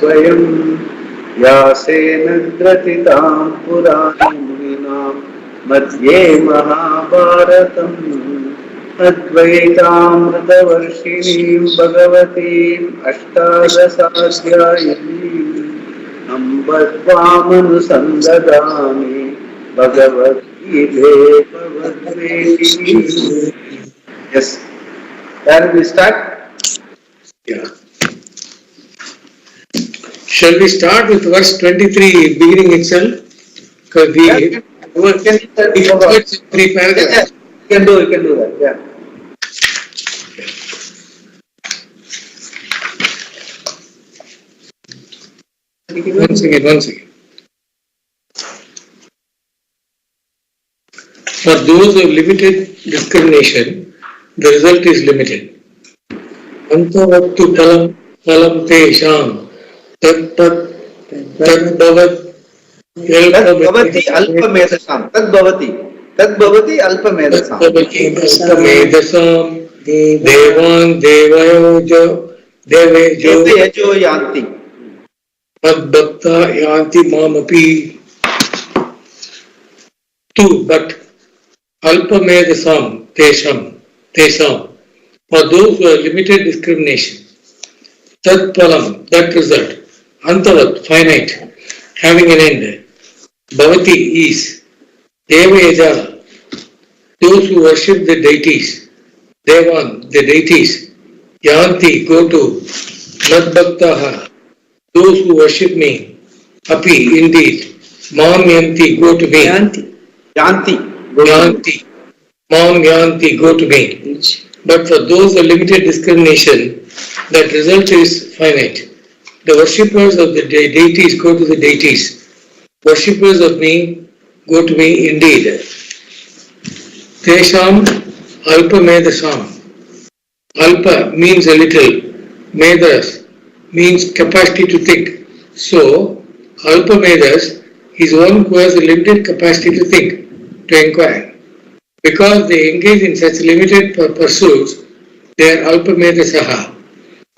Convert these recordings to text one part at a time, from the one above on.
स्वयं व्यासेन ग्रथितां पुराणमुनिनां मध्ये महाभारतम् अद्वैतामृतवर्षिणीं भगवतीम् अष्टादशाध्यायिनीम् अम्ब त्वामनुसन्ददामि भगवद्गीते भगवद्वेदिनी. Yes. Can we start? Yeah. Shall we start with verse 23 beginning itself? Because we three paragraphs. You can do that. Yeah. Once again. For those of limited discrimination, the result is limited. Antavattu talam tesham tat bhavat Tadbhavati alpamedasam. Tadbhavati alpamedasam. Devan devayo Devayo yanti. Bhakta yanti mamapi. Two, but alpamedasam tesham. For those who have limited discrimination. Tat palam, that result. Antavat, finite, having an end. Bhavati is. Devayaja, those who worship the deities. Devan, the deities. Yanti, go to. Madbhaktaha, those who worship me. Api, indeed. Mam yanti, go to me. Yanti. Mam yanti, go to me. But for those of limited discrimination, that result is finite. The worshippers of the deities go to the deities. Worshippers of me go to me indeed. Tesham alpa medasam. Alpa means a little. Medas means capacity to think. So, alpa medas is one who has a limited capacity to think, to inquire. Because they engage in such limited pursuits, they are alpamedasaha.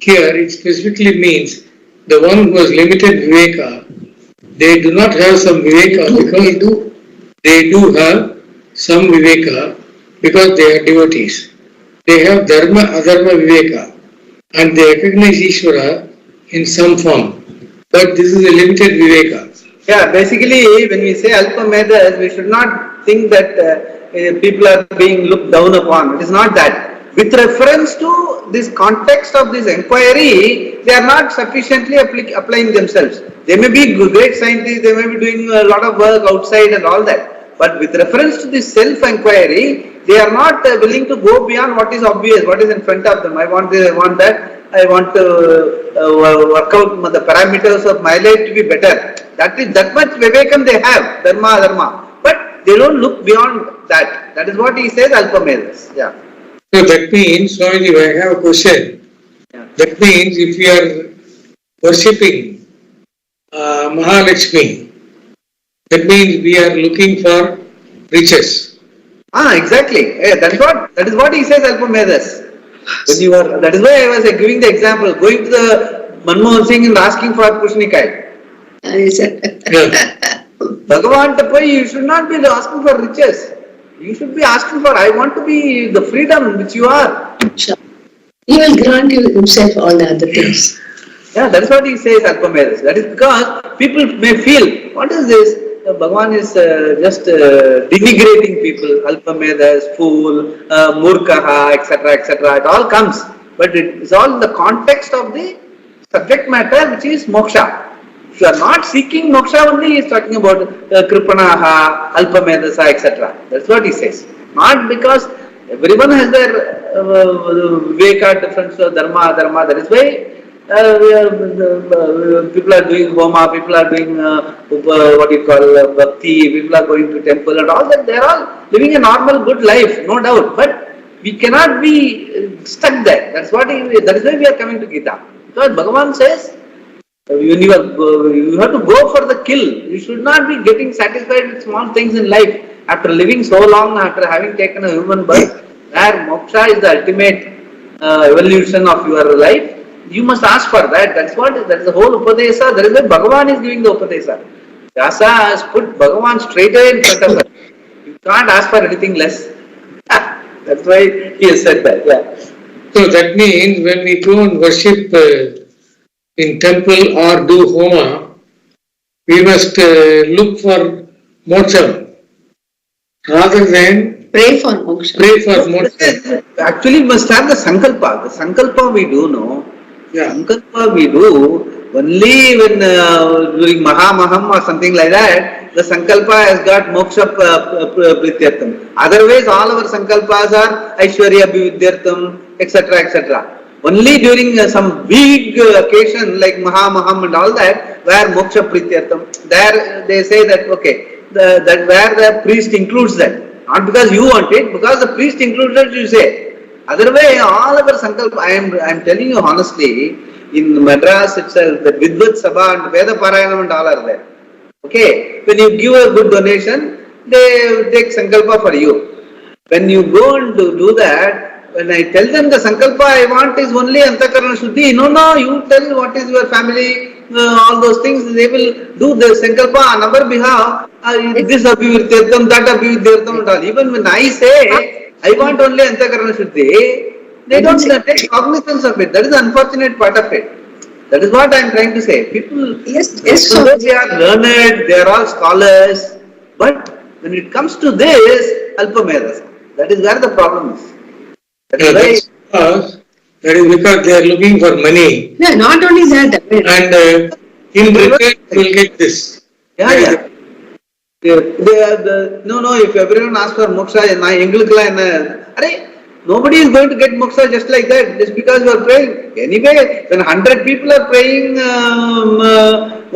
Here it specifically means the one who has limited viveka. They do not have some viveka because they do have some viveka because they are devotees. They have dharma, adharma viveka and they recognize Ishvara in some form. But this is a limited viveka. Yeah, basically when we say alpamedas, we should not think that people are being looked down upon. It is not that. With reference to this context of this inquiry, they are not sufficiently applying themselves. They may be great scientists, they may be doing a lot of work outside and all that. But with reference to this self-inquiry, they are not willing to go beyond what is obvious, what is in front of them. I want this, I want that. I want to work out the parameters of my life to be better. That much vivekam they have, dharma. But they don't look beyond that. That is what he says, alpamedas. Yeah. So that means, Swamiji, I have a question. Yeah. That means if we are worshipping Mahalakshmi, that means we are looking for riches. Exactly. Yeah, that is what he says, alpamedas. That is why I was giving the example, going to the Manmohan Singh and asking for Pushnikai. Bhagavan Tapai, you should not be asking for riches. You should be asking for, I want to be the freedom which you are. Sure. He will grant you himself all the other things. Yeah, that is what he says, alpamedas. That is because people may feel, what is this? Bhagavan is just denigrating people, alpamedas, fool, murkaha, etc. It all comes. But it is all in the context of the subject matter which is moksha. If you are not seeking moksha only, he is talking about kripanaha, alpamedasa, etc. That's what he says. Not because everyone has their viveka, difference of dharma. That is why people are doing homa, people are doing bhakti, people are going to temple and all that. They are all living a normal, good life, no doubt. But we cannot be stuck there. That is why we are coming to Gita. Because Bhagavan says, you have to go for the kill. You should not be getting satisfied with small things in life. After living so long, after having taken a human birth, where moksha is the ultimate evolution of your life, You must ask for that. That is the whole Upadesa. That is why Bhagavan is giving the Upadesa. Vyasa has put Bhagavan straight away in front of us. You can't ask for anything less. That's why he has said that. Yeah. So that means when we go and worship in temple or do homa, we must look for moksha rather than Pray for moksha. moksha. Actually, we must have the sankalpa. The sankalpa we do, no? Yeah. Sankalpa we do only when during Mahamaham or something like that, the sankalpa has got moksha prityartam. Otherwise, all our sankalpas are Aishwarya Abhividyartam, etc., etc. Only during some big occasion like Mahamaham and all that, where moksha prityartam, there they say that, okay, that where the priest includes that. Not because you want it, because the priest includes it, you say. Otherwise, all our sankalpa, I am telling you honestly, in Madras itself, the Vidvat Sabha and Veda Parayanam and all are there. Okay, when you give a good donation, they take sankalpa for you. When you go and do that, when I tell them the sankalpa I want is only Antakarana Shuddhi, no, you tell what is your family, all those things, they will do the sankalpa on our behalf, this Abhividyartam, that Abhividyartam and all. Even when I say, I want only Antakarana Shuddhi, they don't take cognizance of it. That is the unfortunate part of it. That is what I am trying to say. People, Yes, they are learned, they are all scholars, but when it comes to this, Alpamedas, that is where the problem is. That is because they are looking for money. No, not only that. And in return, we will get this. Yeah. No, if everyone asks for moksha, nobody is going to get moksha just like that, just because you are praying. Anyway, when 100 people are praying,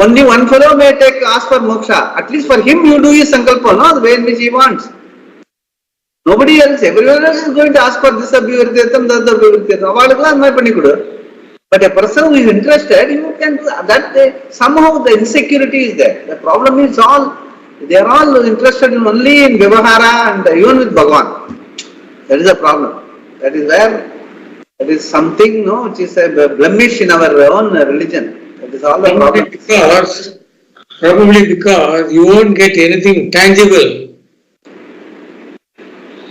only one fellow may ask for moksha. At least for him, you do his sankalpa, no, the way in which he wants. Nobody else, everyone else is going to ask for this abhividyartam, that abhividyartam. But a person who is interested, you can do that. Somehow the insecurity is there. The problem is they are all interested only in Vyavahara and even with Bhagavan. That is the problem. That is where, that is something, which is a blemish in our own religion. That is all the problem. Probably because you won't get anything tangible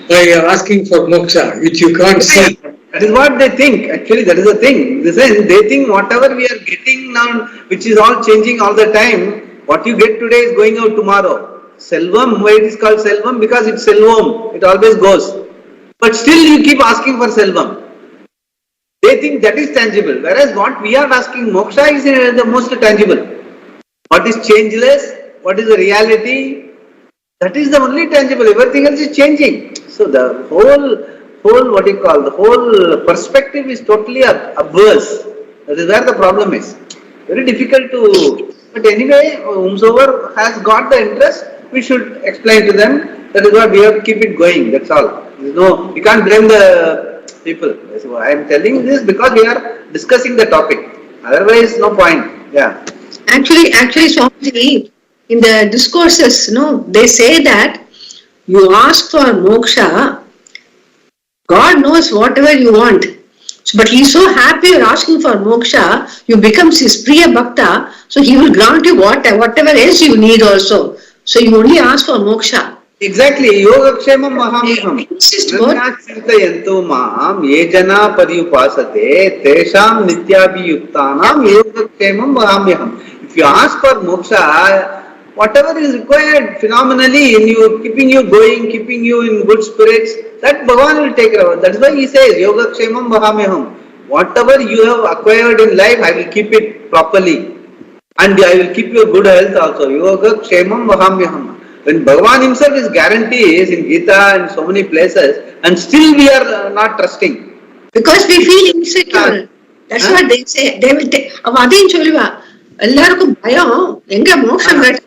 by asking for moksha, which you can't see. That is what they think. Actually, that is the thing. In the sense, they think whatever we are getting now, which is all changing all the time, what you get today is going out tomorrow. Selvam, why it is called Selvam? Because it's Selvam. It always goes. But still you keep asking for Selvam. They think that is tangible. Whereas what we are asking, moksha is the most tangible. What is changeless? What is the reality? That is the only tangible. Everything else is changing. So the whole perspective is totally adverse. That is where the problem is. Very difficult to. But anyway, whomsoever has got the interest, we should explain to them. That is what we have to keep it going. That's all. We can't blame the people. So I am telling this because we are discussing the topic. Otherwise, no point. Yeah. Actually, Swamiji, in the discourses, they say that you ask for moksha, God knows whatever you want. But he is so happy you are asking for moksha, you become his Priya Bhakta, so he will grant you whatever else you need also. So you only ask for moksha. Exactly. Yogakshemam mahamyaham. Chintayantu maham yejana paryupasate tesham nityabhiyuktanam yogakshemam mahamyaham. If you ask for moksha, whatever is required phenomenally in you, keeping you going, keeping you in good spirits, that Bhagavan will take care of. That is why he says, Yogakshemam Mahamyaham. Whatever you have acquired in life, I will keep it properly. And I will keep your good health also. Yogakshemam Mahamyaham. When Bhagavan himself is guarantees in Gita and so many places, and still we are not trusting. Because we feel insecure. That's what they say. They will take. Avadin choliva. Ellarkum bhayam. Enga moksha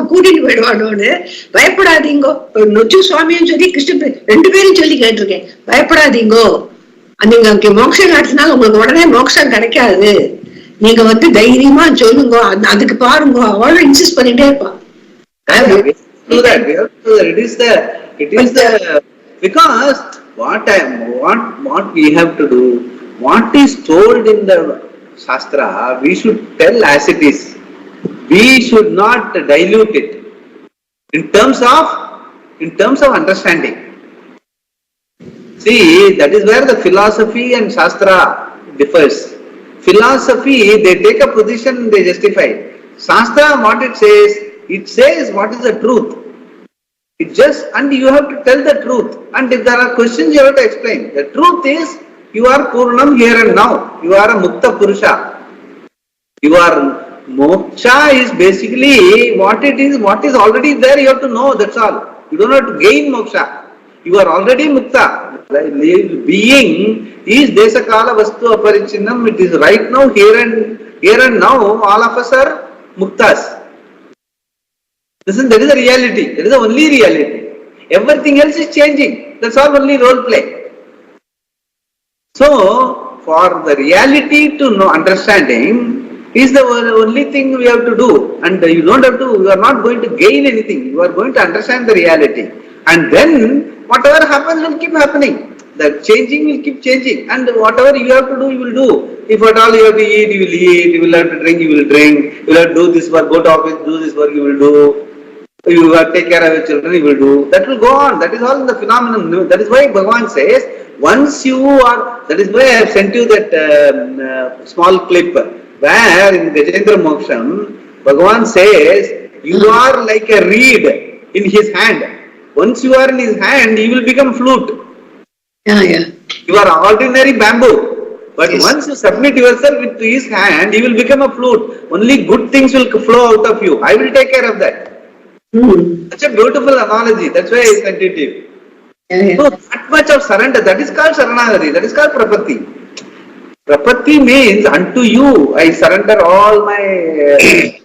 கூட்டிட்டு போயிடுவானோன்னு பயப்படாதீங்கோ. நொச்சு சுவாமியும் சொல்லி கிருஷ்ண 2 பேரும் சொல்லி கேட்டிருக்கேன். பயப்படாதீங்கோ, நீங்க அங்க மோட்சம் காட்டினாலும் உங்களுக்கு உடனே மோட்சம் கிடைக்காது. நீங்க தைரியமா சொல்லுங்க, அதுக்கு பாருங்க. அவளும் இன்சிஸ்ட் பண்ணிட்டே இருப்பான். Because what we have to do, what is told in the Shastra, we should tell as it is. We should not dilute it in terms of understanding. See, that is where the philosophy and Shastra differs. Philosophy, they take a position, they justify. Shastra, what it says what is the truth. And you have to tell the truth. And if there are questions, you have to explain. The truth is, you are Purnam here and now. You are a Mukta Purusha. You are Moksha is basically what it is, what is already there, you have to know, that's all. You don't have to gain Moksha. You are already Mukta. Being is Desakala Vastu Aparichinnam. It is right now, here and now, all of us are Muktas. Listen, that is the reality. That is the only reality. Everything else is changing. That's all only role play. So, for the reality to know, understanding is the only thing we have to do. And you are not going to gain anything. You are going to understand the reality. And then, whatever happens will keep happening. The changing will keep changing. And whatever you have to do, you will do. If at all you have to eat, you will eat. You will have to drink, you will drink. You will have to do this work, go to office, do this work, you will do. You have to take care of your children, you will do. That will go on. That is all in the phenomenon. That is why Bhagavan says, once you are, that is why I have sent you that small clip, where in Gajendra Moksham, Bhagavan says, you are like a reed in his hand. Once you are in his hand, he will become flute. Yeah. You are ordinary bamboo. But once you submit yourself into his hand, he will become a flute. Only good things will flow out of you. I will take care of that. Such a beautiful analogy. That's why I sent it to you. So that much of surrender, that is called Saranagati, that is called Prapatti. Prapatti means unto you I surrender all my,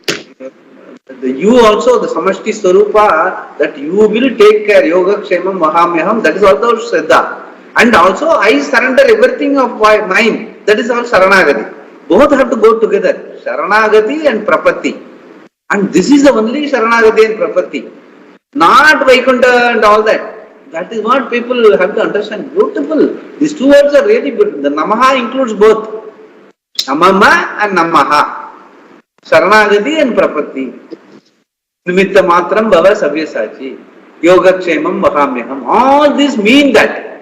you also, the Samashti Swarupa, that you will take care, Yoga Kshemam Mahamyaham, that is also Shraddha. And also I surrender everything of mine, that is all Saranagati. Both have to go together, Saranagati and Prapatti. And this is the only Saranagati and Prapatti. Not Vaikuntha and all that. That is what people have to understand. Beautiful. These two words are really beautiful. The Namaha includes both. Namama and Namaha. Saranagati and Prapatti. Nimitta Matram Bhava Sabyasachi. Yoga Kshemam Mahamyaham. All these mean that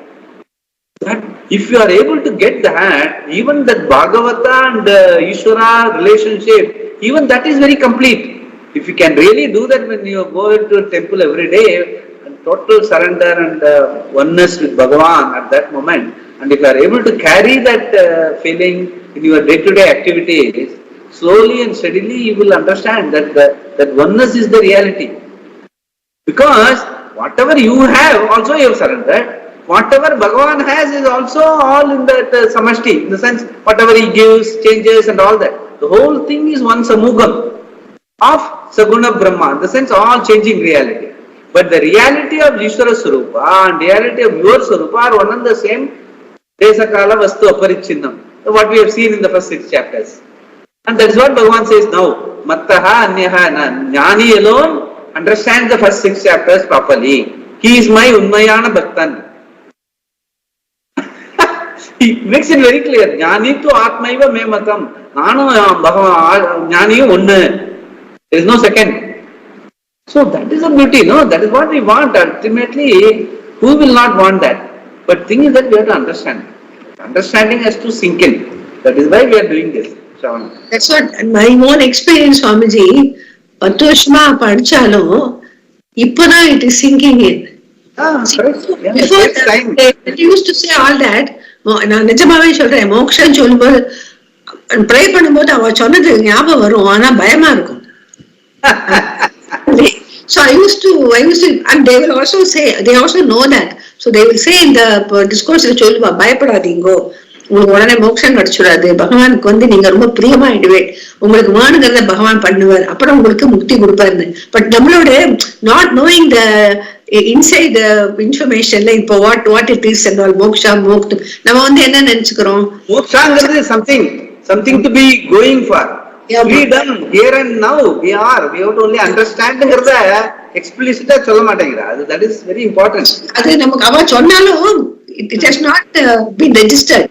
if you are able to get that, even that Bhagavata and Ishvara relationship, even that is very complete. If you can really do that when you go into a temple every day, and total surrender and oneness with Bhagavan at that moment, and if you are able to carry that feeling in your day-to-day activities, slowly and steadily you will understand that that oneness is the reality. Because whatever you have, also you have surrendered. Whatever Bhagavan has is also all in that samashti, in the sense whatever he gives, changes and all that. The whole thing is one samugam of Saguna Brahma, in the sense all changing reality. But the reality of Ishvara Swarupa and reality of your Swarupa are one and the same. Desakala Vastu Aparichinnam. What we have seen in the first 6 chapters. And that is what Bhagavan says now. Mattaha Anyaha. Jnani alone understands the first 6 chapters properly. He is my Unmayana Bhaktan. He makes it very clear. Jnani tu Atmaiva me matam. Nanu Jnani unna. There is no second. So that is a beauty, no? That is what we want. Ultimately, who will not want that? But thing is that we have to understand. Understanding has to sink in. That is why we are doing this. Shavana. That's what my own experience, Swamiji. 10 வருஷமா படிச்சாலும் இப்பதான் it is sinking in. Before that, they used to say all that. நான் நிஜமாவே சொல்றேன், மோக்ஷம் சொல்லும்போது pray பண்ணும்போது அவ சொன்னது ஞாபகம் வரும், ஆனா பயமா இருக்கும். So I used to, and they will also say, they also know that. So they will say in the discourse, சொல்லுவா, பயப்படாதீங்கோ, உங்களுக்கு உடனே மோட்சம் கிடைச்சிடாது, பகவானுக்கு வந்து நீங்க ரொம்ப பிரியமாயிடுவே, உங்களுக்கு வேணுங்கிறத பகவான் பண்ணுவார், அப்புறம் உங்களுக்கு முக்தி கொடுப்பாருன்னு. பட் நம்மளோட நாட் நோயிங் த இன்சைட் இன்ஃபர்மேஷன்ல இப்போ what it is and all மோக்ஷா மோக்து நம்ம வந்து என்ன நினைச்சுக்கிறோம், மோக்ஷாங்கிறது something to be going for. Freedom here and now we have to only understand explicit சொல்ல மாட்டேங்கிறா. That is very important. அது நமக்கு அவ சொன்னாலும் it has not been registered.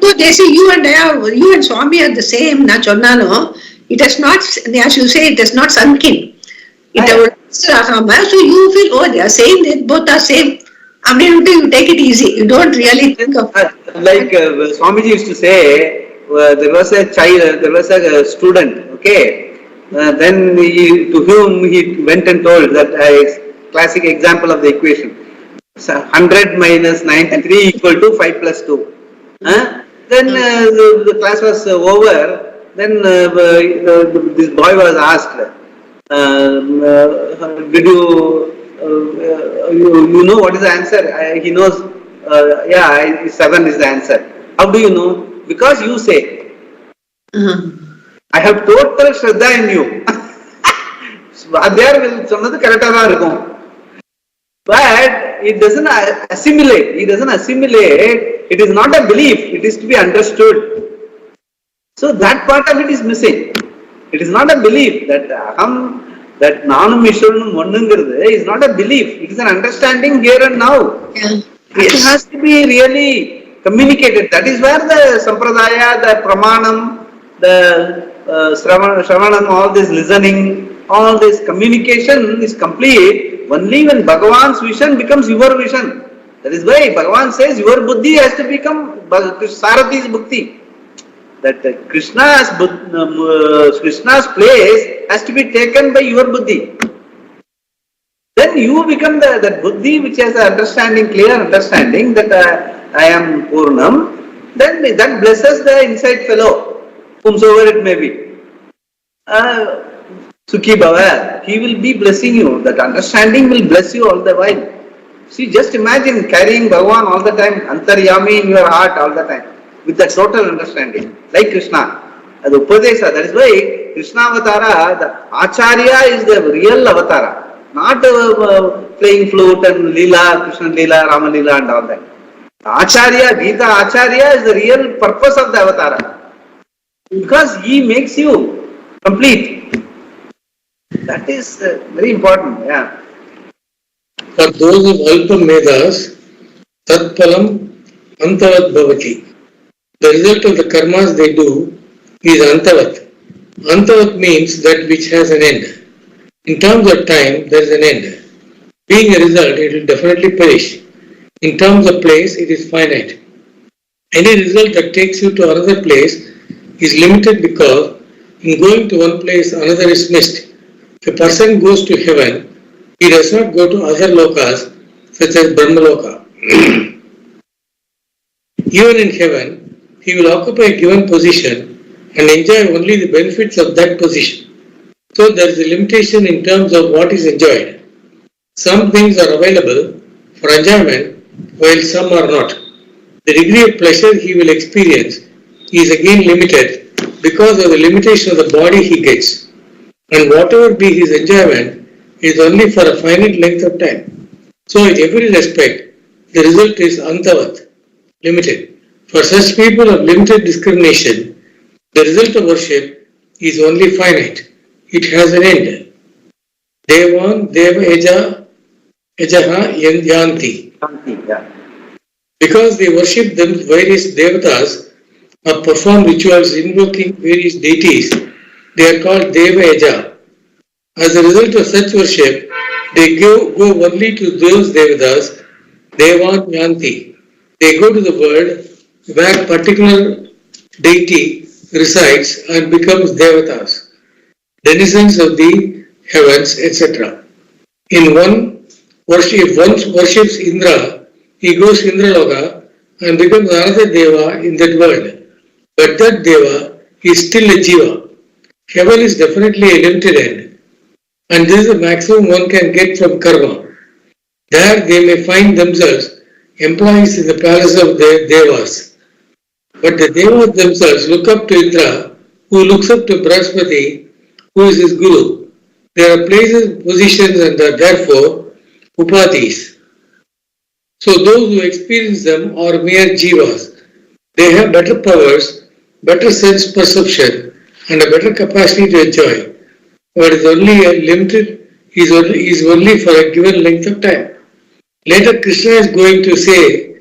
So they say you and Swami are the same. Na chonnano. It has not, as you say, it has not sunk in. So you feel, oh, they are same. They both are same. I mean, you take it easy. You don't really think of. Like Swamiji used to say, there was a child, there was a student. Okay, then to whom he went and told that classic example of the equation. 100 minus 93 equal to 5 plus 2. Then the class was over. Then this boy was asked, did you know what is the answer? He knows, 7 is the answer. How do you know? Because you say. I have total Shraddha in you. There will சொன்னது கரெக்டா தான் இருக்கும். But it doesn't assimilate. It doesn't assimilate. It is not a belief. It is to be understood. So that part of it is missing. It is not a belief that that Nanum Ishwaranum Onnungiradhu is not a belief. It is an understanding here and now. Yeah. It has to be really communicated. That is where the Sampradaya, the Pramanam, the Shravanam, all this listening, all this communication is complete only when Bhagavan's vision becomes your vision. That is why Bhagavan says your buddhi has to become Sarati's buddhi. That Krishna's place has to be taken by your buddhi. Then you become that buddhi which has the understanding, clear understanding that I am Purnam. Then that blesses the inside fellow, whomsoever it may be. Sukhi Bhava, he will be blessing you. That understanding will bless you all the while. See, just imagine carrying Bhagavan all the time, Antaryami in your heart all the time, with that total understanding, like Krishna. As Upadesha, that is why Krishna Avatara, the Acharya is the real Avatara, not playing flute and Leela, Krishna Leela, Rama Leela and all that. Acharya, Gita Acharya is the real purpose of the Avatara. Because he makes you complete. That is very important, yeah. For those of Alpa Medas, Tatpalam Antavat Bhavati. The result of the karmas they do is Antavat. Antavat means that which has an end. In terms of time, there is an end. Being a result, it will definitely perish. In terms of place, it is finite. Any result that takes you to another place is limited because in going to one place, another is missed. If a person goes to heaven, he does not go to other lokas such as Brahmaloka. Even in heaven, he will occupy a given position and enjoy only the benefits of that position. So there is a limitation in terms of what is enjoyed. Some things are available for enjoyment while some are not. The degree of pleasure he will experience is again limited because of the limitation of the body he gets. And whatever be his enjoyment is only for a finite length of time. So in every respect, the result is Antavat, limited. For such people of limited discrimination, the result of worship is only finite. It has an end. Devan Deva Ejaha Yanti. Because they worship them various devatas or perform rituals invoking various deities, they are called Deva Eja. As a result of such worship, they go only to those devatas, Devan Yanti. They go to the world where particular deity resides and becomes devatas, denizens of the heavens, etc. If one worships Indra, he goes to Indraloka and becomes another deva in that world. But that deva is still a jiva. Heaven is definitely a limited end, and this is the maximum one can get from karma. There they may find themselves employees in the palace of their devas. But the devas themselves look up to Indra, who looks up to Brahaspati, who is his guru. There are places, positions, and are therefore upadhis. So those who experience them are mere jivas. They have better powers, better sense perception, and a better capacity to enjoy. But is only for a given length of time. Later Krishna is going to say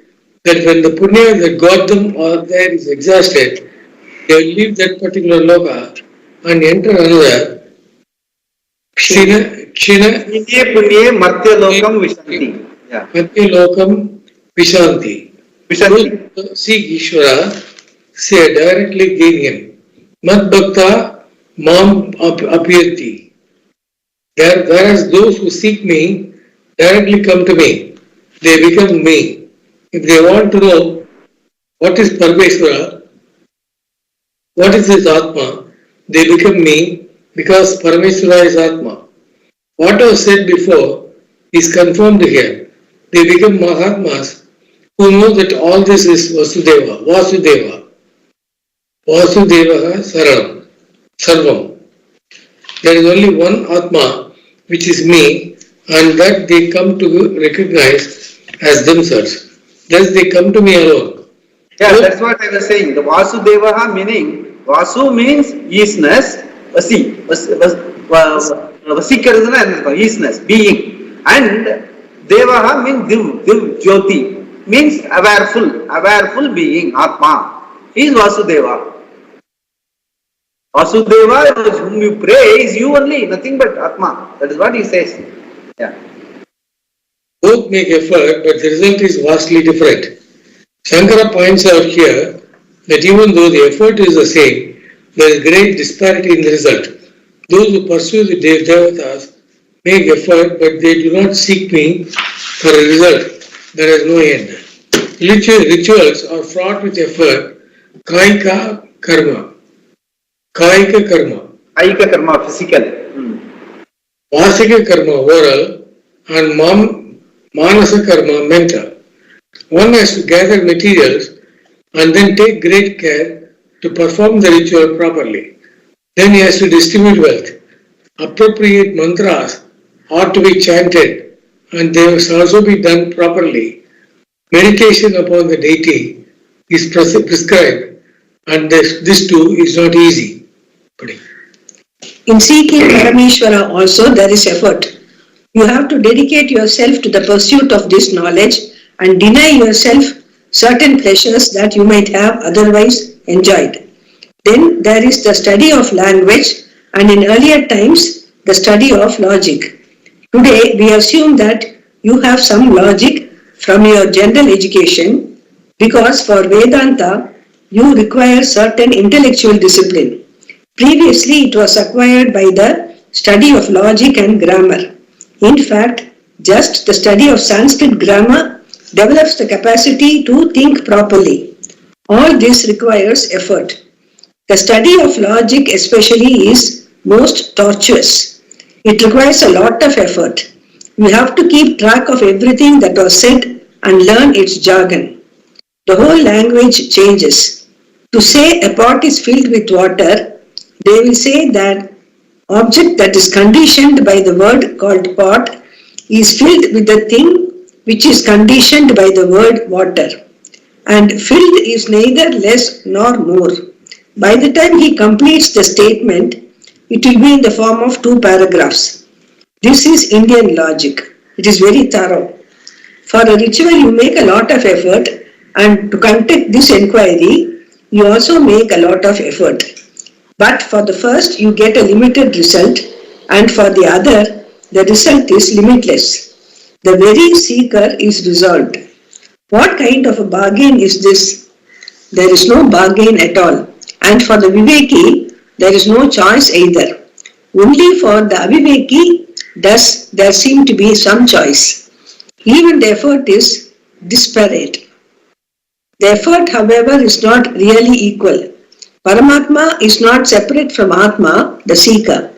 that when the punya that got them or there is exhausted, they will leave that particular loka and enter another Kshina Punye Martya Lokam Vishanti. Yeah. Matya Lokam Vishanti. Vishanti. Those who seek Ishvara say directly gain him. Mat Bhakta Mam Apyati. Whereas those who seek me directly come to me. They become me. If they want to know what is Parmeshwara, what is this Atma, they become me because Parameshwara is Atma. What was said before is confirmed here. They become Mahatmas who know that all this is Vasudeva. Vasudeva Saranam. Sarvam. There is only one Atma which is me, and that they come to recognize as themselves. Thus they come to me alone. Yeah, that's what I was saying. The Vasudevaha meaning, Vasu means easiness, Vasi, Vasikara easiness, being. And Devaha means Div, Jyoti, means awareful being, Atma. He is Vasudeva. Vasudeva, whom you pray, is you only, nothing but Atma. That is what he says. Yeah. Both make effort, but the result is vastly different. Shankara points out here that even though the effort is the same, there is great disparity in the result. Those who pursue the Devatas make effort, but they do not seek me for a result. There is no end. Rituals are fraught with effort, kaika karma. Kaika karma, physical. Vasika karma, oral, and manasa karma, mental. One has to gather materials and then take great care to perform the ritual properly. Then he has to distribute wealth. Appropriate mantras ought to be chanted and they must also be done properly. Meditation upon the deity is prescribed, and this too is not easy. In seeking Parameshwara also there is effort. You have to dedicate yourself to the pursuit of this knowledge and deny yourself certain pleasures that you might have otherwise enjoyed. Then there is the study of language, and in earlier times the study of logic. Today we assume that you have some logic from your general education because for Vedanta you require certain intellectual discipline. Previously it was acquired by the study of logic and grammar. In fact, just the study of Sanskrit grammar develops the capacity to think properly. All this requires effort. The study of logic especially is most tortuous. It requires a lot of effort. You have to keep track of everything that was said and learn its jargon. The whole language changes. To say a pot is filled with water, they will say that object that is conditioned by the word called pot is filled with the thing which is conditioned by the word water. And filled is neither less nor more. By the time he completes the statement, it will be in the form of 2 paragraphs. This is Indian logic. It is very thorough. For a ritual you make a lot of effort, and to conduct this inquiry you also make a lot of effort. But for the first you get a limited result, and for the other the result is limitless. The very seeker is resolved. What kind of a bargain is this? There is no bargain at all. And for the Viveki there is no choice either. Only for the Aviveki does there seem to be some choice. Even the effort is disparate. The effort, however, is not really equal. Paramatma is not separate from Atma, the seeker.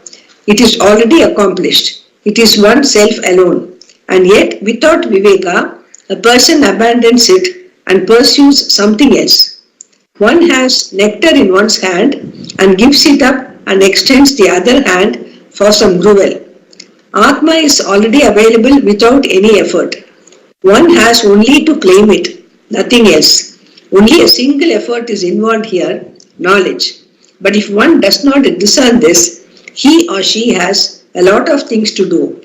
It is already accomplished. It is oneself alone. And yet, without Viveka, a person abandons it and pursues something else. One has nectar in one's hand and gives it up and extends the other hand for some gruel. Atma is already available without any effort. One has only to claim it, nothing else. Only a single effort is involved here, knowledge. But if one does not discern this, he or she has a lot of things to do.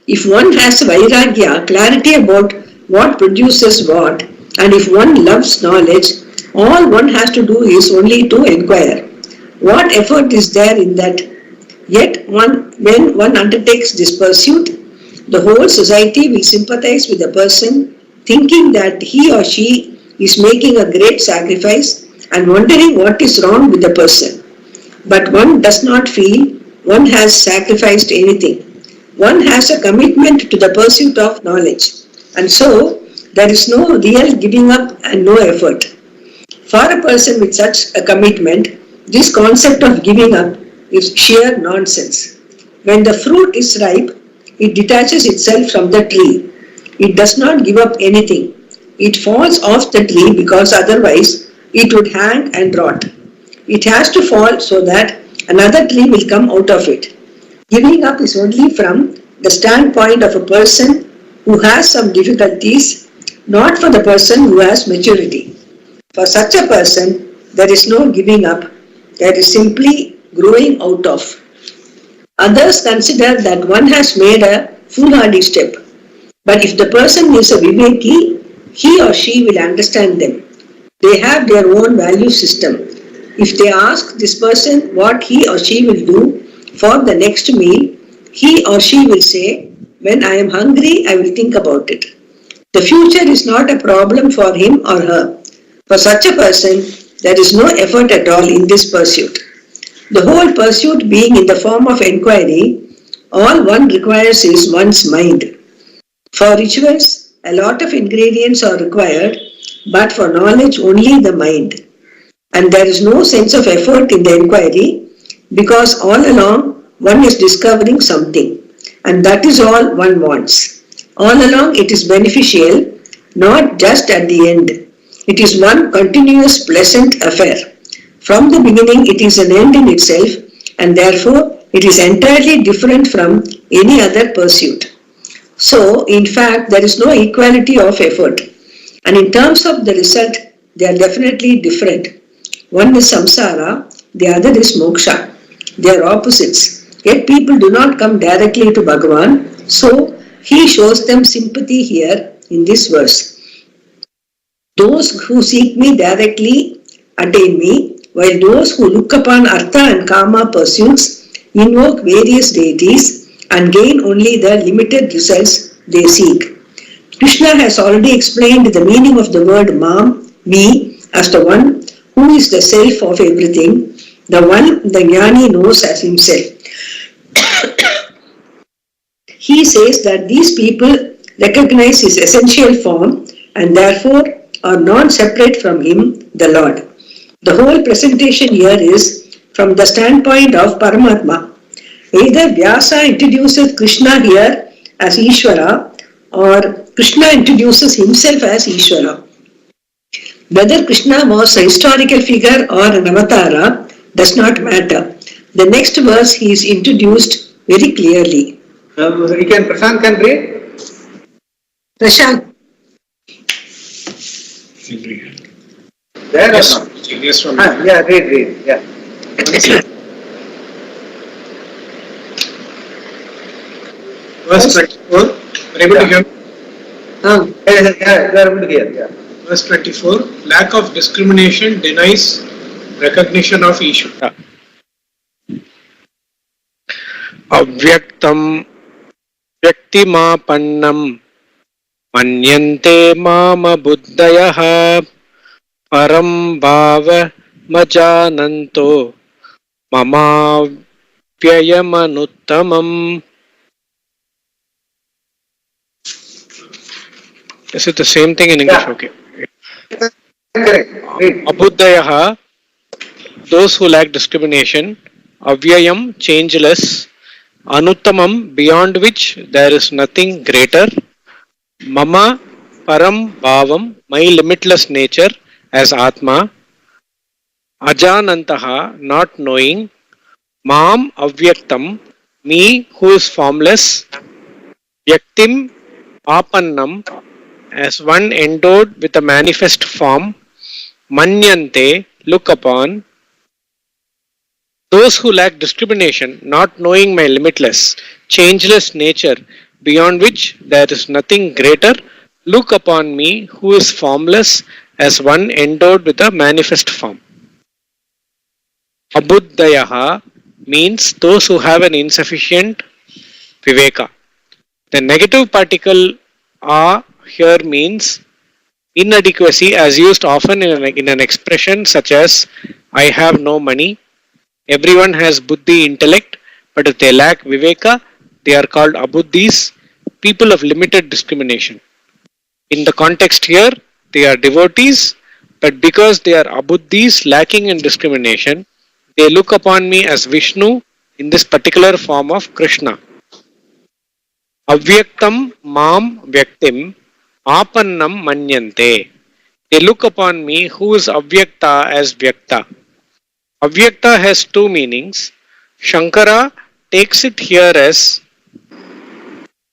If one has vairagya, clarity about what produces what, and if one loves knowledge, all one has to do is only to inquire. What effort is there in that? Yet when one undertakes this pursuit, the whole society will sympathize with the person, thinking that he or she is making a great sacrifice and wondering what is wrong with the person. But one does not feel one has sacrificed anything. One has a commitment to the pursuit of knowledge, and so there is no real giving up and no effort. For a person with such a commitment, this concept of giving up is sheer nonsense. When the fruit is ripe, it detaches itself from the tree. It does not give up anything. It falls off the tree because otherwise it would hang and rot. It has to fall so that another tree will come out of it. Giving up is only from the standpoint of a person who has some difficulties, not for the person who has maturity. For such a person, there is no giving up, there is simply growing out of. Others consider that one has made a foolhardy step. But if the person is a viveki, he or she will understand them. They have their own value system. If they ask this person what he or she will do for the next meal, he or she will say, when I am hungry, I will think about it. The future is not a problem for him or her. For such a person, there is no effort at all in this pursuit. The whole pursuit being in the form of inquiry, all one requires is one's mind. For rituals, a lot of ingredients are required, but for knowledge only the mind. And there is no sense of effort in the inquiry, because all along one is discovering something, and that is all one wants. All along it is beneficial, not just at the end. It is one continuous pleasant affair. From the beginning it is an end in itself, and therefore it is entirely different from any other pursuit. So, in fact, there is no equality of effort. And in terms of the result, they are definitely different. One is samsara, the other is moksha. They are opposites. Yet people do not come directly to Bhagavan, so he shows them sympathy here in this verse. Those who seek me directly attain me, while those who look upon artha and kama pursuits invoke various deities and gain only the limited results they seek. Krishna has already explained the meaning of the word mam, me, as the one who is the self of everything, the one the jnani knows as himself. He says that these people recognize his essential form and therefore are non-separate from him, the Lord. The whole presentation here is from the standpoint of Paramatma. Either Vyasa introduces Krishna here as Ishvara, or Krishna introduces himself as Ishvara. Whether Krishna was a historical figure or an avatara does not matter. The next verse he is introduced very clearly. Prashant can read? Prashant. There Yes, or not? yes, Swami. Yeah, read, yeah. Verse 24. Are you able to hear me? Yeah, you are able to hear, yeah. Verse 24. Lack of discrimination denies recognition of Ishvara. अव्यक्तं व्यक्तिमापन्नं मन्यन्ते मामबुद्धयः परं भावमजानन्तो ममाव्ययमनुत्तमम्. Is it the same thing in English? Yeah. Okay. Correct. Read. Abhuddhayaha, those who lack discrimination. Avyayam, changeless. Anuttamam, beyond which there is nothing greater. Mama, param bhavam, my limitless nature as Atma. Ajanantaha, not knowing. Mam avyaktam, me who is formless. Vyaktim apannam, as one endowed with a manifest form. Manyante, look upon. Those who lack discrimination, not knowing my limitless, changeless nature, beyond which there is nothing greater. look upon me who is formless as one endowed with a manifest form. Abuddhayaha means those who have an insufficient viveka. The negative particle a here means inadequacy as used often in an expression such as I have no money. Everyone has buddhi intellect, but if they lack viveka, they are called abuddhis, people of limited discrimination. In the context here, they are devotees, but because they are abuddhis lacking in discrimination, they look upon me as Vishnu in this particular form of Krishna. Avyaktam mam vyaktim apannam manyante. They look upon me who is avyakta as vyakta. Avyakta has two meanings. Shankara takes it here as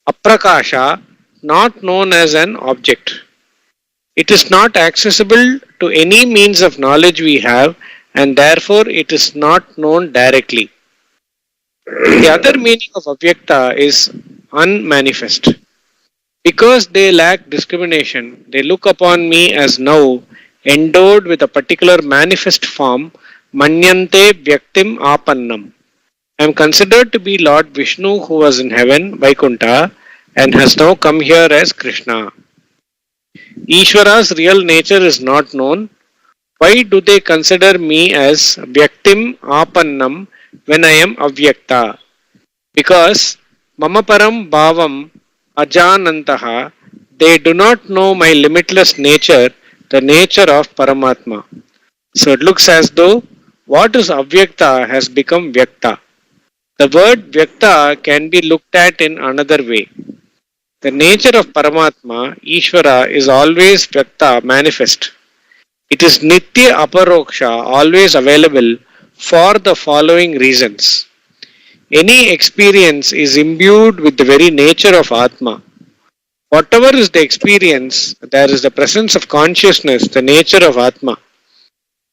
aprakasha, not known as an object. It is not accessible to any means of knowledge we have, and therefore it is not known directly. The other meaning of avyakta is unmanifest. Because they lack discrimination, they look upon me as now endowed with a particular manifest form, manyante vyaktim apannam. I am considered to be Lord Vishnu who was in heaven, Vaikuntha, and has now come here as Krishna. Ishvara's real nature is not known. Why do they consider me as Vyaktim Apannam when I am Avyakta? Because Mamaparam Bhavam Ajanantaha, they do not know my limitless nature, the nature of Paramatma. So it looks as though what is Avyakta has become Vyakta. The word Vyakta can be looked at in another way. The nature of Paramatma, Ishvara, is always Vyakta, manifest. It is Nitya Aparoksha, always available for the following reasons. Any experience is imbued with the very nature of Atma. Whatever is the experience, there is the presence of consciousness, the nature of Atma.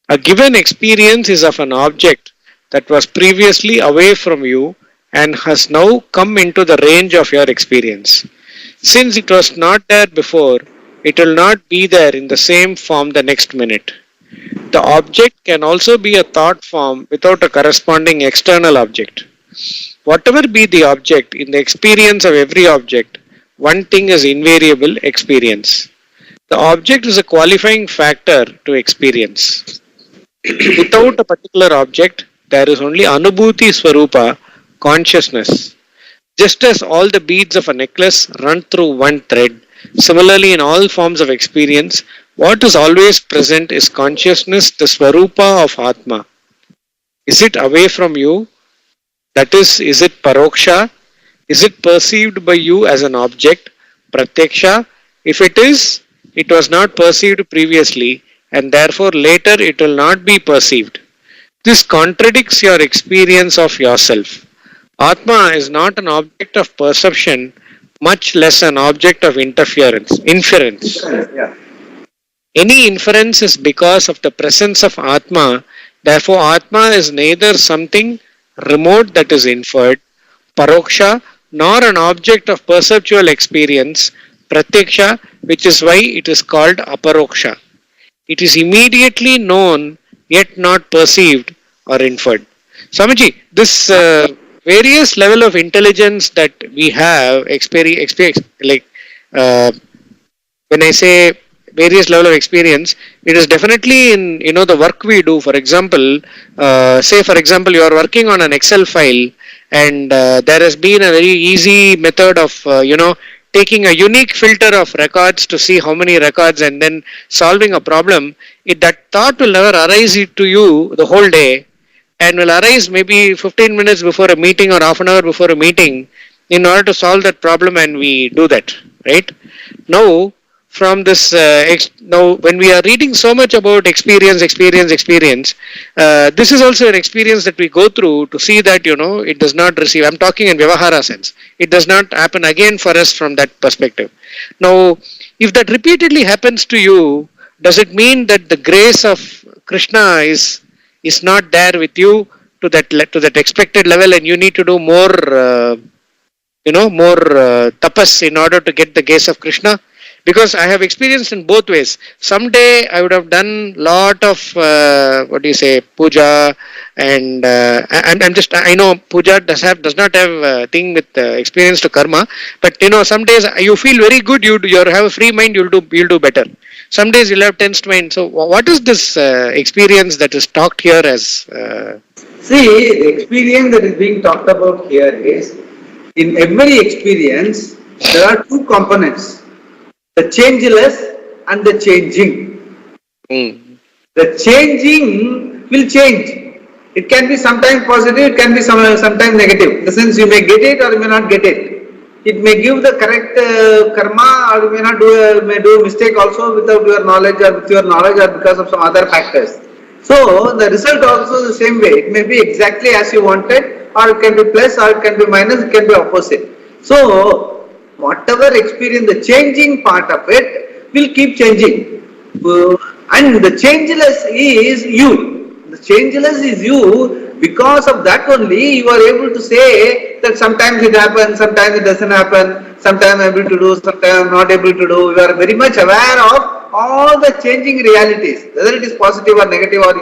A given experience is of an object that was previously away from you and has now come into the range of your experience. Since it was not there before, it will not be there in the same form the next minute. The object can also be a thought form without a corresponding external object. Whatever be the object, in the experience of every object, one thing is invariable: experience. The object is a qualifying factor to experience. Without a particular object, there is only Anubhuti Swarupa, consciousness. Just as all the beads of a necklace run through one thread, similarly in all forms of experience, what is always present is consciousness, the Swarupa of Atma. Is it away from you? That is it Paroksha? Is it perceived by you as an object, Pratyaksha? If it is, it was not perceived previously, and therefore later it will not be perceived. This contradicts your experience of yourself. Atma is not an object of perception, much less an object of inference. Yeah. Any inference is because of the presence of Atma. Therefore, Atma is neither something remote that is inferred, Paroksha, nor an object of perceptual experience, Pratyaksha, which is why it is called Aparoksha. It is immediately known yet not perceived or inferred. Swamiji, this various level of intelligence that we have like when I say various level of experience, it is definitely in the work we do. For example, say for example you are working on an Excel file, and there has been a very easy method of taking a unique filter of records to see how many records and then solving a problem. That thought will never arise to you the whole day, and will arise maybe 15 minutes before a meeting or half an hour before a meeting in order to solve that problem, and we do that, right? Now, from this, now when we are reading so much about experience, this is also an experience that we go through to see that, it does not receive. I'm talking in Vyavahara sense. It does not happen again for us from that perspective. Now, if that repeatedly happens to you, does it mean that the grace of Krishna is not there with you to that expected level, and you need to do more tapas in order to get the grace of Krishna? Because I have experienced in both ways. Someday I would have done lot of puja, and I know puja does not have thing with experience to karma, but some days you feel very good. You have a free mind. You'll do better. Some days you'll have tensed mind. So what is this experience that is talked here as? See, the experience that is being talked about here is, in every experience, there are two components: the changeless and the changing. The changing will change. It can be sometimes positive, it can be sometimes negative. In the sense, you may get it or you may not get it. It may give the correct karma, or you may do a mistake also without your knowledge, or with your knowledge, or because of some other factors. So the result also the same way. It may be exactly as you wanted, or it can be plus, or it can be minus, it can be opposite. So whatever experience, the changing part of it will keep changing. And the changeless is you. The changeless is you. Because of that only you are able to say that sometimes it happens, sometimes it doesn't happen, sometimes I am able to do, sometimes I am not able to do. You are very much aware of all the changing realities, whether it is positive or negative, or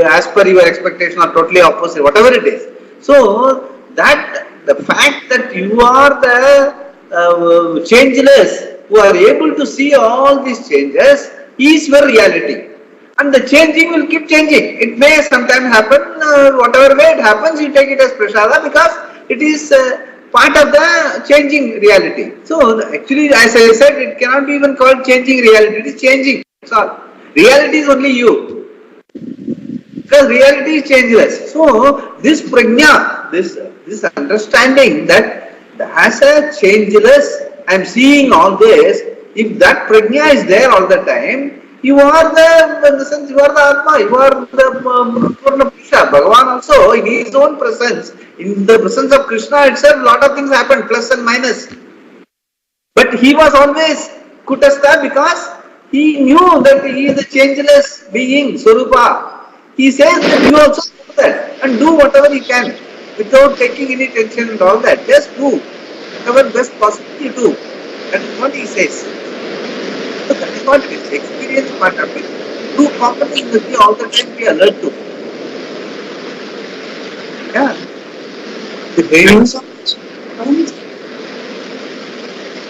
as per your expectation, or totally opposite, whatever it is. So that the fact that you are the changeless, who are able to see all these changes, is your reality. And the changing will keep changing. It may sometimes happen, whatever way it happens, you take it as prasada, because it is part of the changing reality. So actually, as I said, it cannot be even called changing reality. It is changing. That's all. Reality is only you. Because reality is changeless. So this prajna, this understanding that as a changeless, I am seeing all this. If that prajna is there all the time, you are the, in the sense, you are the Atma, you are the Purna Purusha. Bhagavan also, in his own presence, in the presence of Krishna itself, lot of things happen, plus and minus. But he was always Kutastha because he knew that he is a changeless being, Swarupa. He says that you also do that and do whatever you can without taking any tension and all that. Just do whatever best possible you do. That is what he says. So that is what it is. Experience part of it. Two components will be all the time be alert to. Yeah. The brain.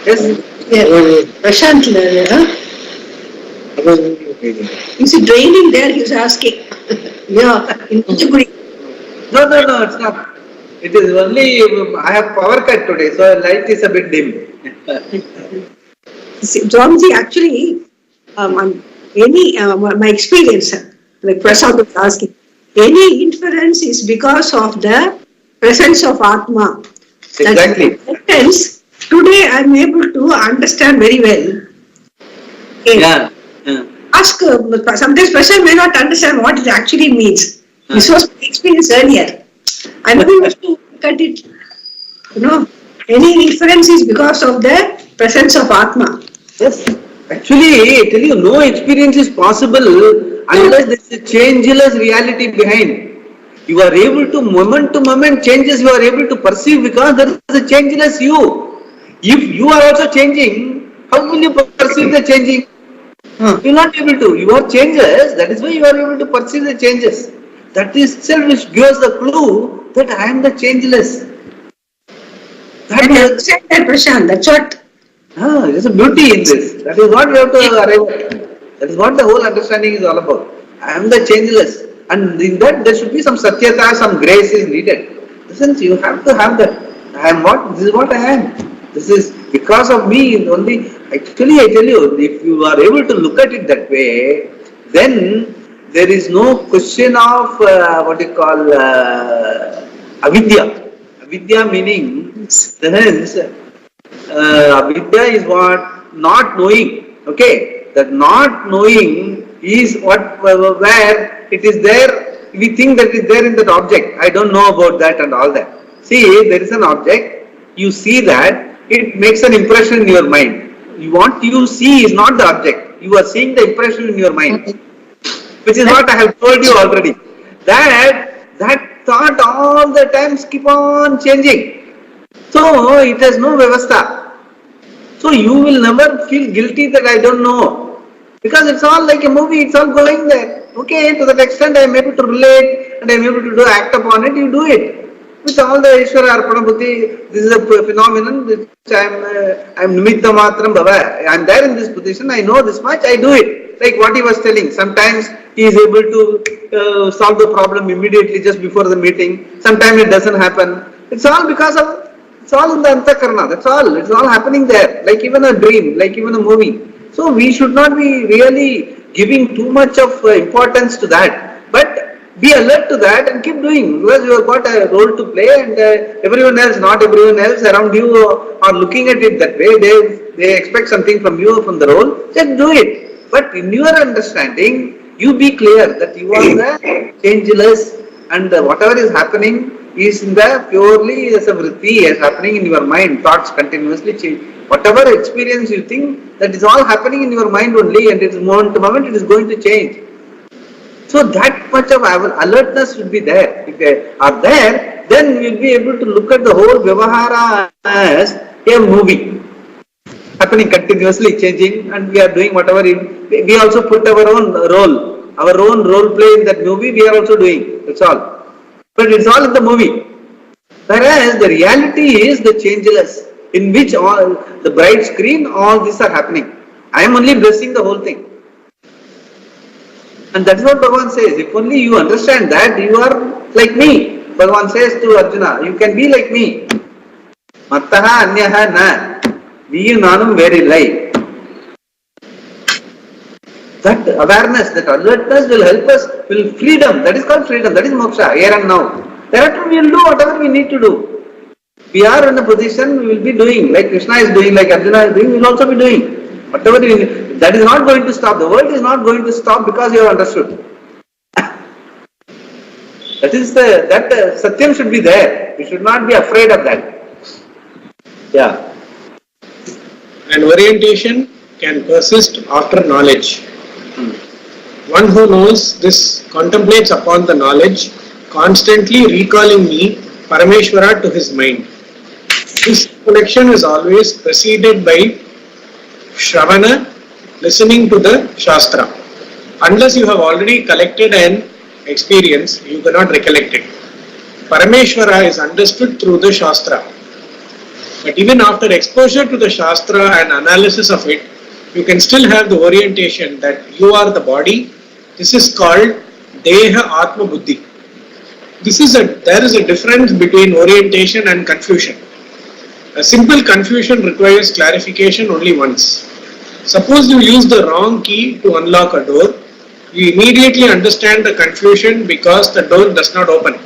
Yes. Prashant, you see, draining there, he was asking. Yeah, in Kuchipudi. No, it's not. It is only, I have power cut today, so light is a bit dim. Swamiji, actually, my experience, like Prasad was asking, any inference is because of the presence of Atma. Exactly. Hence, today I am able to understand very well. Okay. Yeah. Ask, sometimes Prasad may not understand what it actually means. This was my experience earlier. I am able to look at it. Any inference is because of the presence of Atma. Yes. Actually, I tell you, no experience is possible unless there is a changeless reality behind. You are able to moment changes you are able to perceive because there is a changeless you. If you are also changing, how will you perceive the changing? You are not able to. You are changeless, that is why you are able to perceive the changes. That is itself which gives the clue that I am the changeless. That is Prashant, that's what. There is a beauty in this. That is what we have to arrive at. That is what the whole understanding is all about. I am the changeless. And in that there should be some satyata, some grace is needed. Since you have to have that. I am what? This is what I am. This is because of me only. Actually, I tell you, if you are able to look at it that way, then there is no question of avidya. Avidya meaning, hence, avidya is what? Not knowing. Okay? That not knowing is what, where it is there, we think that it is there in that object. I don't know about that and all that. See, there is an object, you see that, it makes an impression in your mind. What you see is not the object. You are seeing the impression in your mind. Which is what I have told you already. That thought all the time keep on changing. So, it has no vyavastha. So you will never feel guilty that I don't know. Because it's all like a movie, it's all going there. Okay, to that extent I am able to relate and I am able to do act upon it, you do it. With all the Ishvara Arpana Buddhi, this is a phenomenon which I am Nimitta Matram Bhava. I am there in this position, I know this much, I do it. Like what he was telling, sometimes he is able to solve the problem immediately just before the meeting, sometimes it doesn't happen. It's all because of, it's all in the Antakarna, that's all, it's all happening there, like even a dream, like even a movie. So we should not be really giving too much of importance to that, but be alert to that and keep doing, because you have got a role to play and everyone else, not everyone else around you are looking at it that way, they expect something from you, from the role, just do it. But in your understanding, you be clear that you are the changeless and whatever is happening is in the purely as a vritti, is happening in your mind, thoughts continuously change. Whatever experience you think, that is all happening in your mind only and it's moment to moment it is going to change. So that much of alertness should be there. If they are there, then you will be able to look at the whole Vyavahara as a movie. Happening continuously, changing, and we are doing whatever, we also put our own role play in that movie, we are also doing, that's all. But it's all in the movie. Whereas the reality is the changeless, in which all the bright screen, all these are happening. I am only blessing the whole thing. And that's what Bhagavan says. If only you understand that, you are like me. Bhagavan says to Arjuna, you can be like me. Mattaha anyaha na. Neeyu nanum verillai. That awareness, that alertness will help us, will freedom. That is called freedom. That is moksha, here and now. Thereafter we will do whatever we need to do. We are in a position, we will be doing, like Krishna is doing, like Arjuna is doing, we will also be doing. Whatever we need. That is not going to stop. The world is not going to stop because you have understood. That is that Satyam should be there. We should not be afraid of that. Yeah. And orientation can persist after knowledge. One who knows this contemplates upon the knowledge, constantly recalling me, Parameshwara, to his mind. This recollection is always preceded by Shravana, listening to the Shastra. Unless you have already collected an experience, you cannot recollect it. Parameshwara is understood through the Shastra. But even after exposure to the Shastra and analysis of it, you can still have the orientation that you are the body. This is called Deha Atma Buddhi. There is a difference between orientation and confusion. A simple confusion requires clarification only once. Suppose you use the wrong key to unlock a door, you immediately understand the confusion because the door does not open.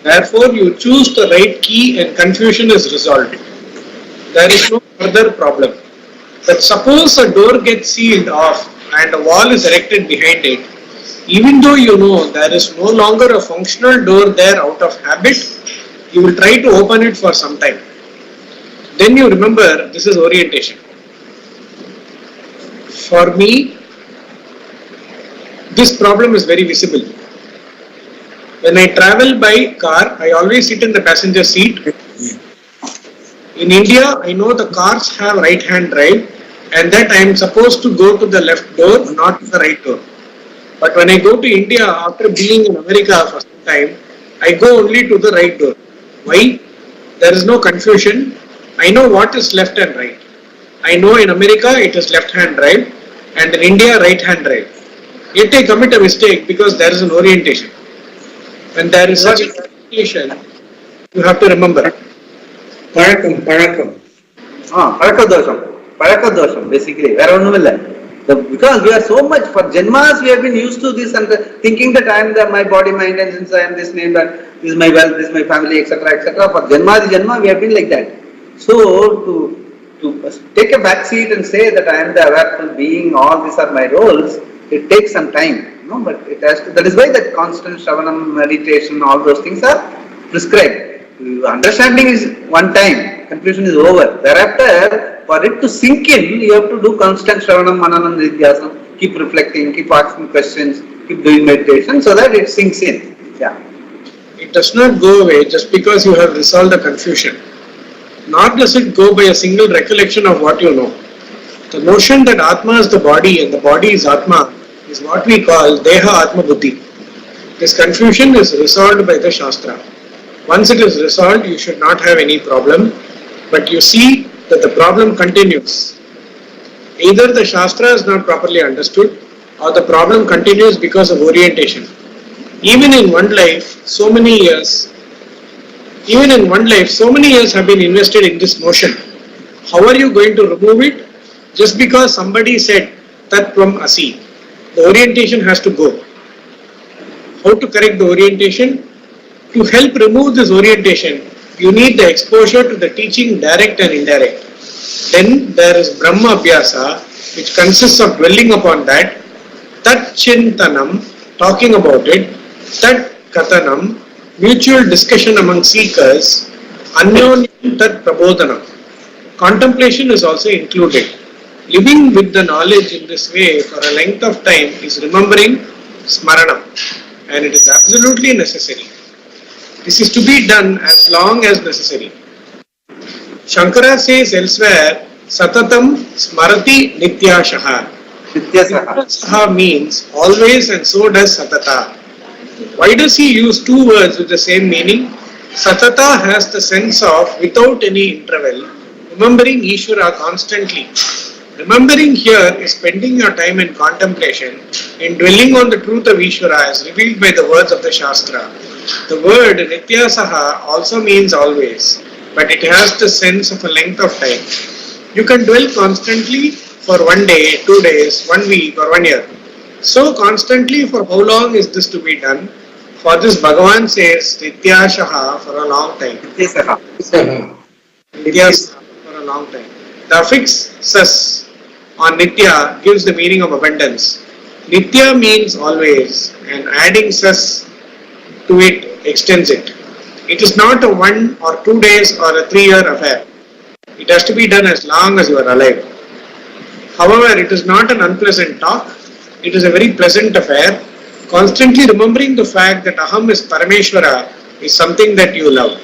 Therefore, you choose the right key and confusion is resolved. There is no further problem. But suppose a door gets sealed off and a wall is erected behind it, even though you know there is no longer a functional door there out of habit, you will try to open it for some time. Then you remember this is orientation. For me, this problem is very visible. When I travel by car, I always sit in the passenger seat. In India, I know the cars have right-hand drive and that I am supposed to go to the left door, not to the right door. But when I go to India, after being in America for some time, I go only to the right door. Why? There is no confusion. I know what is left and right. I know in America it is left-hand drive and in India right-hand drive. Yet I commit a mistake because there is an orientation. When there is such an orientation, you have to remember. Pazhakam. Palakadosham, basically. Because we are so much, for Janmas we have been used to this and thinking that I am my body, mind and since I am this name, that this is my wealth, this is my family, etc. etc. For Janma we have been like that. So to take a back seat and say that I am the awareness being, all these are my roles, it takes some time. But it has to, that is why that constant Shravanam, meditation, all those things are prescribed. Understanding is one time, confusion is over. Thereafter, for it to sink in, you have to do constant Shravanam, Mananam, Nidhyasam, keep reflecting, keep asking questions, keep doing meditation so that it sinks in. Yeah. It does not go away just because you have resolved the confusion. nor does it go by a single recollection of what you know. The notion that Atma is the body and the body is Atma is what we call Deha Atma Buddhi. This confusion is resolved by the Shastra. Once it is resolved, you should not have any problem, but you see that the problem continues. Either the Shastra is not properly understood or the problem continues because of orientation. Even in one life, so many years have been invested in this notion. How are you going to remove it? Just because somebody said Tat Tvam Asi, the orientation has to go. How to correct the orientation? To help remove this orientation, you need the exposure to the teaching direct and indirect. Then there is Brahma Abhyasa, which consists of dwelling upon that, Tat Chintanam, talking about it, Tat Kathanam, mutual discussion among seekers, Anyonyam Tat Prabodhanam. Contemplation is also included. Living with the knowledge in this way for a length of time is remembering Smaranam, and it is absolutely necessary. This is to be done as long as necessary. Shankara says elsewhere, Satatam Smarati Nityashaha. Nityasaha means always, and so does Satata. Why does he use two words with the same meaning? Satata has the sense of without any interval, remembering Ishvara constantly. Remembering here is spending your time in contemplation, in dwelling on the truth of Ishvara as revealed by the words of the Shastra. The word Nityasaha also means always, but it has the sense of a length of time. You can dwell constantly for 1 day, 2 days, 1 week or 1 year. So constantly, for how long is this to be done? For this Bhagavan says Nityashaha, for a long time. Nityasaha for a long time. The affix sas on Nitya gives the meaning of abundance. Nitya means always, and adding sas to it extends it. It is not a 1 or 2 days or a 3-year affair. It has to be done as long as you are alive. However, it is not an unpleasant talk. It is a very pleasant affair. Constantly remembering the fact that Aham is Parameshwara is something that you love.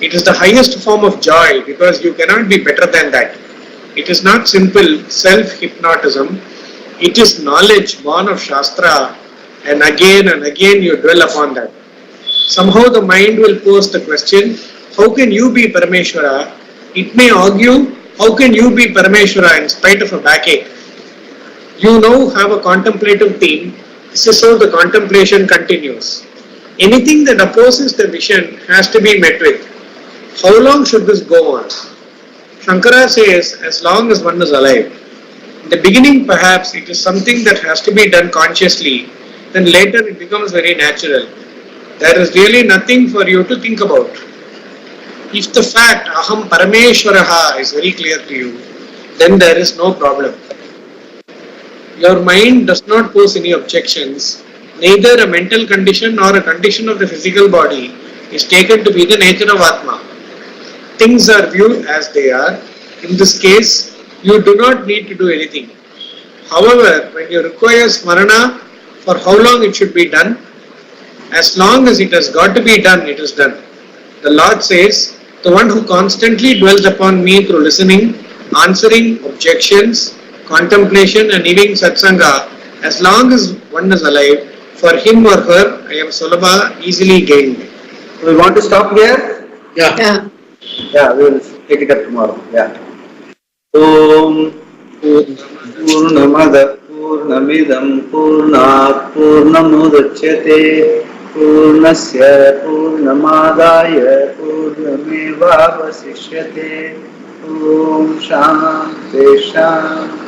It is the highest form of joy because you cannot be better than that. It is not simple self-hypnotism. It is knowledge born of Shastra, and again you dwell upon that. Somehow the mind will pose the question, how can you be Parameshwara? It may argue, how can you be Parameshwara in spite of a backache? You now have a contemplative theme. This is how the contemplation continues. Anything that opposes the vision has to be met with. How long should this go on? Shankara says, as long as one is alive. In the beginning, perhaps it is something that has to be done consciously, then later it becomes very natural. There is really nothing for you to think about. If the fact Aham Parameshwaraha is very clear to you, then there is no problem. Your mind does not pose any objections. Neither a mental condition nor a condition of the physical body is taken to be the nature of Atma. Things are viewed as they are. In this case, you do not need to do anything. However, when you require Smarana, for how long it should be done, as long as it has got to be done, it is done. The Lord says, the one who constantly dwells upon me through listening, answering objections, contemplation and giving satsanga, as long as one is alive, for him or her, I am Sulabha, easily gained. We want to stop here? Yeah. Yeah, we will take it up tomorrow. Yeah. Om Purnamada Purnamidam Purnat Purnamudachyate Purnasya Purnamadaya Purnameva Vasishyate Om Shanti Shanti